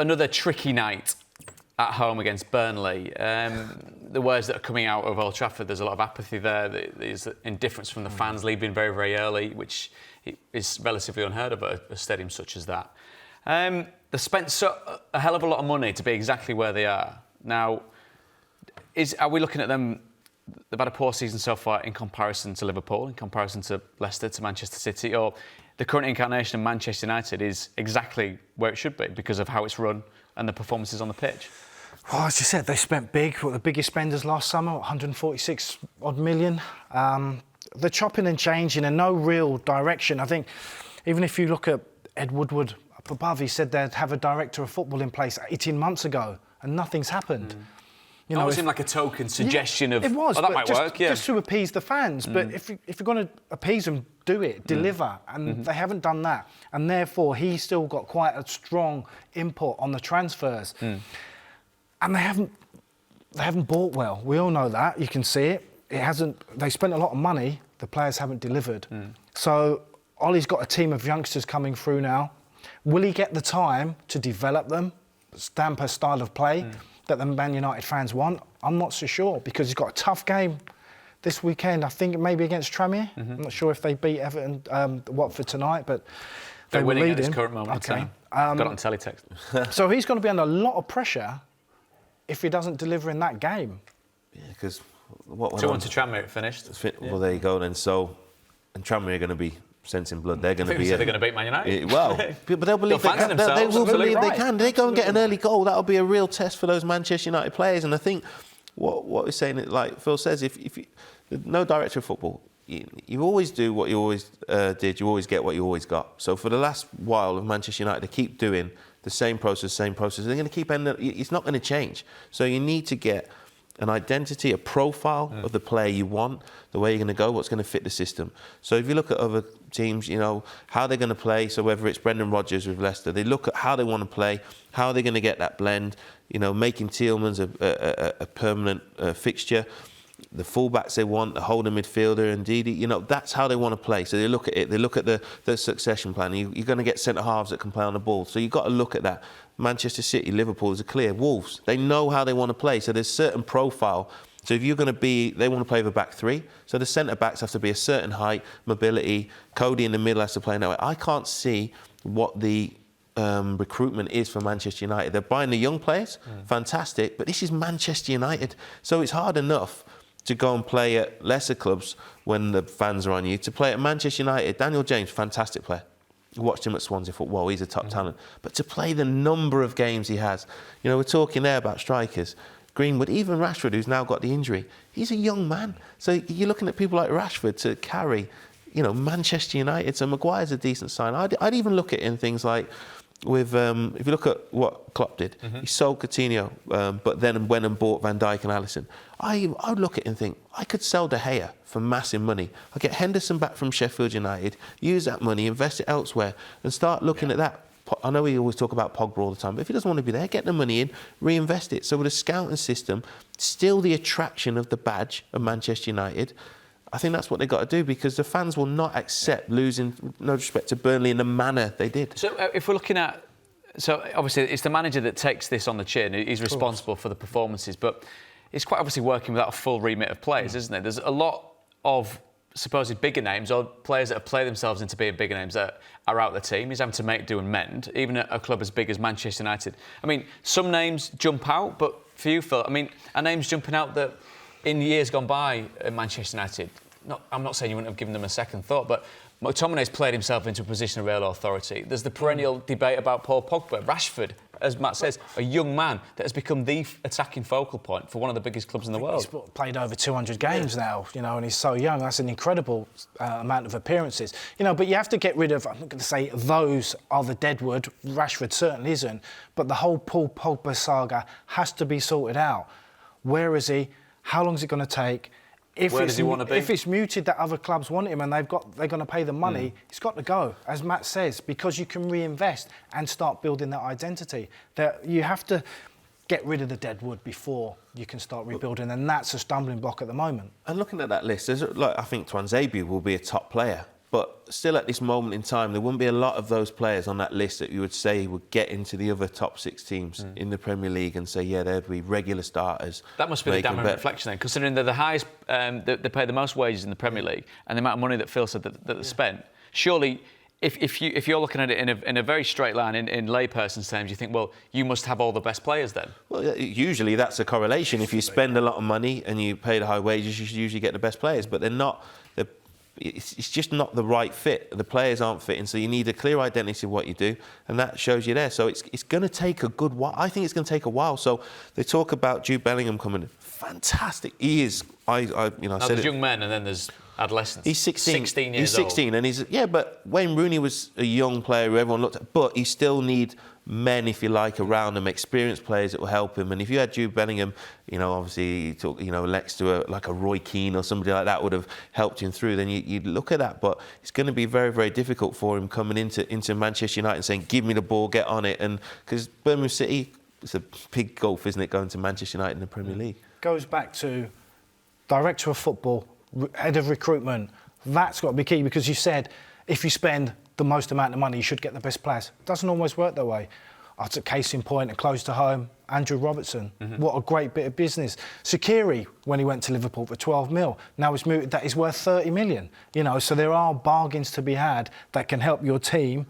another tricky night at home against Burnley. The words that are coming out of Old Trafford, there's a lot of apathy there. There's indifference from the fans leaving very, very early, which is relatively unheard of at a stadium such as that. They spent a hell of a lot of money to be exactly where they are. Now, are we looking at them? They've had a poor season so far in comparison to Liverpool, in comparison to Leicester, to Manchester City, or the current incarnation of Manchester United is exactly where it should be because of how it's run and the performances on the pitch? Well, as you said, they spent big. The biggest spenders last summer, 146 odd million. They're chopping and changing and no real direction. I think even if you look at Ed Woodward up above, he said they'd have a director of football in place 18 months ago and nothing's happened. You know, it seemed like a token suggestion of, it was, that might work, just to appease the fans. But if you're going to appease them, do it, deliver. And they haven't done that. And therefore, he's still got quite a strong input on the transfers. And they haven't bought well. We all know that. You can see it. They spent a lot of money. The players haven't delivered. So Ollie's got a team of youngsters coming through now. Will he get the time to develop them, stamp a style of play that the Man United fans want? I'm not so sure because he's got a tough game this weekend. I think maybe against Tranmere. I'm not sure if they beat Everton, Watford tonight, but they're winning at this current moment in time. Got it on teletext. So he's going to be under a lot of pressure if he doesn't deliver in that game. Yeah, because what 2-1 to Tranmere, it finished. Well, there you go then. So, and Tranmere are going to be sensing blood. They're going to be. They're going to beat Man United. Well, but they'll believe they can. They will believe they can. They go and get an early goal. That'll be a real test for those Manchester United players. And I think what we're saying, like Phil says, if no director of football, you always do what you always did. You always get what you always got. So for the last while of Manchester United, they keep doing the same process. They're going to keep ending. It's not going to change. So you need to get an identity, a profile of the player you want, the way you're going to go, what's going to fit the system. So if you look at other teams, you know, how they're going to play, so whether it's Brendan Rodgers with Leicester, they look at how they want to play, how they're going to get that blend, you know, making Tielemans a permanent fixture, the fullbacks they want, the holding midfielder, indeed, you know, that's how they want to play. So they look at it, they look at the succession plan. You're going to get centre-halves that can play on the ball. So you've got to look at that. Manchester City, Liverpool is a clear. Wolves, they know how they want to play. So there's certain profile. So if you're going to they want to play with a back three. So the centre-backs have to be a certain height, mobility. Cody in the middle has to play in that way. I can't see what the recruitment is for Manchester United. They're buying the young players, fantastic, but this is Manchester United. So it's hard enough to go and play at lesser clubs when the fans are on you. To play at Manchester United, Daniel James, fantastic player. Watched him at Swansea, thought, whoa, he's a top talent. But to play the number of games he has, you know, we're talking there about strikers. Greenwood, even Rashford, who's now got the injury, he's a young man. So you're looking at people like Rashford to carry, you know, Manchester United. So Maguire's a decent sign. I'd even look at it in things like with, if you look at what Klopp did, he sold Coutinho, but then went and bought Van Dijk and Alisson. I would look at it and think, I could sell De Gea for massive money. I'll get Henderson back from Sheffield United, use that money, invest it elsewhere, and start looking at that. I know we always talk about Pogba all the time, but if he doesn't want to be there, get the money in, reinvest it. So with a scouting system, still the attraction of the badge of Manchester United, I think that's what they've got to do because the fans will not accept losing, no respect to Burnley, in the manner they did. So if we're looking at... So obviously it's the manager that takes this on the chin. He's responsible for the performances, but it's quite obviously working without a full remit of players, isn't it? There's a lot of supposed bigger names or players that have played themselves into being bigger names that are out of the team. He's having to make do and mend, even at a club as big as Manchester United. I mean, some names jump out, but for you, Phil, I mean, are names jumping out that in years gone by at Manchester United, I'm not saying you wouldn't have given them a second thought, but McTominay's played himself into a position of real authority. There's the perennial debate about Paul Pogba. Rashford, as Matt says, a young man that has become the attacking focal point for one of the biggest clubs in the world. He's played over 200 games now, you know, and he's so young. That's an incredible amount of appearances. You know, but you have to get rid of, I'm not going to say those are the deadwood. Rashford certainly isn't. But the whole Paul Pogba saga has to be sorted out. Where is he? How long is it going to take? Where does he want to be? If it's muted that other clubs want him and they're going to pay the money, it's got to go, as Matt says, because you can reinvest and start building that identity. That you have to get rid of the dead wood before you can start rebuilding, and that's a stumbling block at the moment. And looking at that list, I think Tuanzebe will be a top player. But still, at this moment in time, there wouldn't be a lot of those players on that list that you would say would get into the other top 6 teams in the Premier League and say, yeah, they'd be regular starters. That must be the damning reflection then, considering they're the highest, they pay the most wages in the Premier League, and the amount of money that Phil said that they spent. Surely, if you're looking at it in a very straight line, in layperson's terms, you think, well, you must have all the best players then. Well, usually that's a correlation. If you spend a lot of money and you pay the high wages, you should usually get the best players. But they're not. It's just not the right fit. The players aren't fitting, so you need a clear identity of what you do, and that shows you there. So it's going to take a good while. I think it's going to take a while. So they talk about Jude Bellingham coming in. Fantastic. He is. I said there's young men, and then there's adolescents. He's 16. 16 years he's 16, old. and but Wayne Rooney was a young player who everyone looked at, but he still need men, if you like, around him, experienced players that will help him. And if you had Jude Bellingham, obviously, next to a Roy Keane or somebody like that would have helped him through, then you'd look at that. But it's going to be very, very difficult for him coming into Manchester United and saying, give me the ball, get on it. And because Birmingham City, it's a big gulf, isn't it, going to Manchester United in the Premier League? Goes back to director of football, head of recruitment. That's got to be key, because you said if you spend the most amount of money, you should get the best players. It doesn't always work that way. That's a case in point and close to home. Andrew Robertson, what a great bit of business. Shaqiri, when he went to Liverpool for 12 mil, now it's mooted that he's worth 30 million. So there are bargains to be had that can help your team.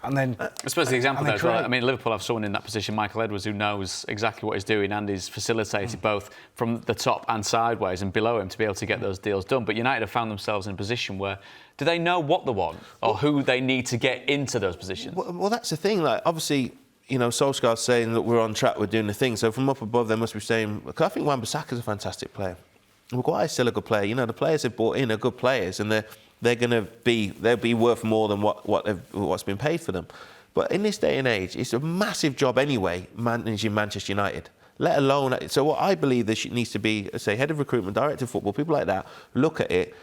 And then, I suppose the example there as well, I mean, Liverpool have someone in that position, Michael Edwards, who knows exactly what he's doing and is facilitated both from the top and sideways and below him to be able to get those deals done. But United have found themselves in a position where, do they know what they want or who they need to get into those positions? Well, that's the thing. Like, obviously, Solskjaer's saying that we're on track, we're doing the thing. So from up above, they must be saying, I think Wan-Bissaka's a fantastic player. Maguire's still a good player. The players they've brought in are good players, and they'll be worth more than what's been paid for them. But in this day and age, it's a massive job anyway, managing Manchester United. Let alone, so what I believe there needs to be, say, head of recruitment, director of football, people like that, look at it.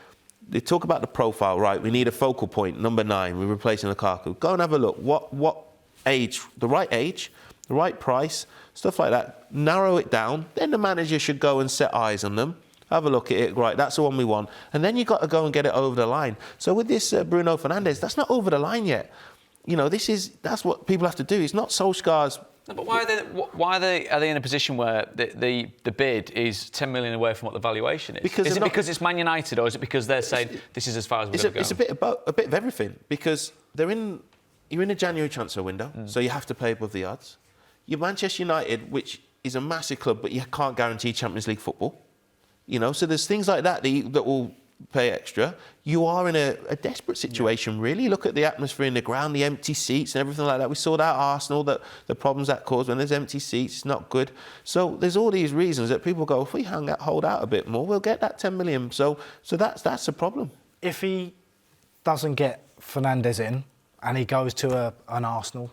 They talk about the profile, right? We need a focal point, number 9. We're replacing Lukaku. Go and have a look. What age, the right price, stuff like that. Narrow it down. Then the manager should go and set eyes on them. Have a look at it, right, that's the one we want. And then you've got to go and get it over the line. So with this Bruno Fernandes, that's not over the line yet. That's what people have to do. It's not Solskjaer's... No, but why are they in a position where the bid is 10 million away from what the valuation is? Is it because it's Man United, or is it because they're saying this is as far as we're going to go? It's a bit of everything, because you're in a January transfer window, so you have to pay above the odds. You're Manchester United, which is a massive club, but you can't guarantee Champions League football. So there's things like that that will pay extra. You are in a desperate situation, really. Look at the atmosphere in the ground, the empty seats and everything like that. We saw that at Arsenal, that the problems that caused when there's empty seats, it's not good. So there's all these reasons that people go, if we hold out a bit more, we'll get that 10 million. So that's a problem. If he doesn't get Fernandes in and he goes to an Arsenal,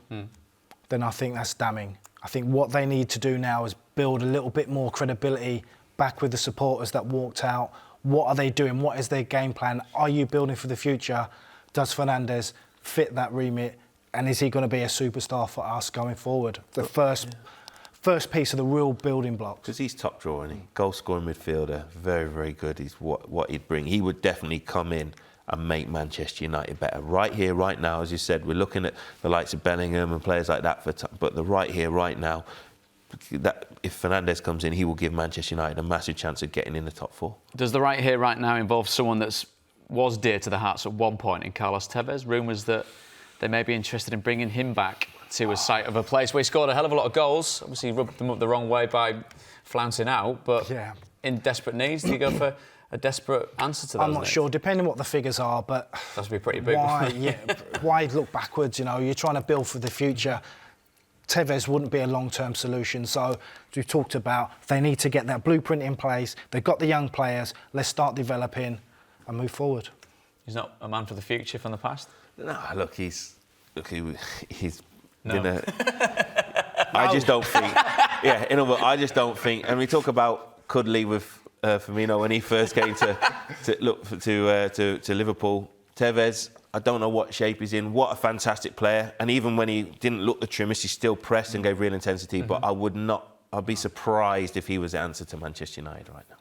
then I think that's damning. I think what they need to do now is build a little bit more credibility back with the supporters that walked out. What are they doing? What is their game plan? Are you building for the future? Does Fernandes fit that remit? And is he going to be a superstar for us going forward? The first piece of the real building blocks. Because he's top drawer, isn't he? Goal-scoring midfielder, very, very good. He's what he'd bring. He would definitely come in and make Manchester United better. Right here, right now, as you said, we're looking at the likes of Bellingham and players like that, but the right here, right now, that if Fernandes comes in, he will give Manchester United a massive chance of getting in the top 4. Does the right here, right now involve someone that was dear to the Hearts at one point in Carlos Tevez? Rumours that they may be interested in bringing him back to a site of a place where he scored a hell of a lot of goals. Obviously, he rubbed them up the wrong way by flouncing out, but in desperate needs, do you go for a desperate answer to that? I'm not sure, depending on what the figures are, but... That's be pretty big. Why look backwards? You're trying to build for the future. Tevez wouldn't be a long-term solution. So, as we've talked about, they need to get that blueprint in place. They've got the young players. Let's start developing and move forward. He's not a man for the future from the past? No, look, he's been a... I just don't think... I just don't think... And we talk about cuddly with Firmino when he first came to Liverpool. Tevez... I don't know what shape he's in. What a fantastic player. And even when he didn't look the trimmest, he still pressed and gave real intensity. But I'd be surprised if he was the answer to Manchester United right now.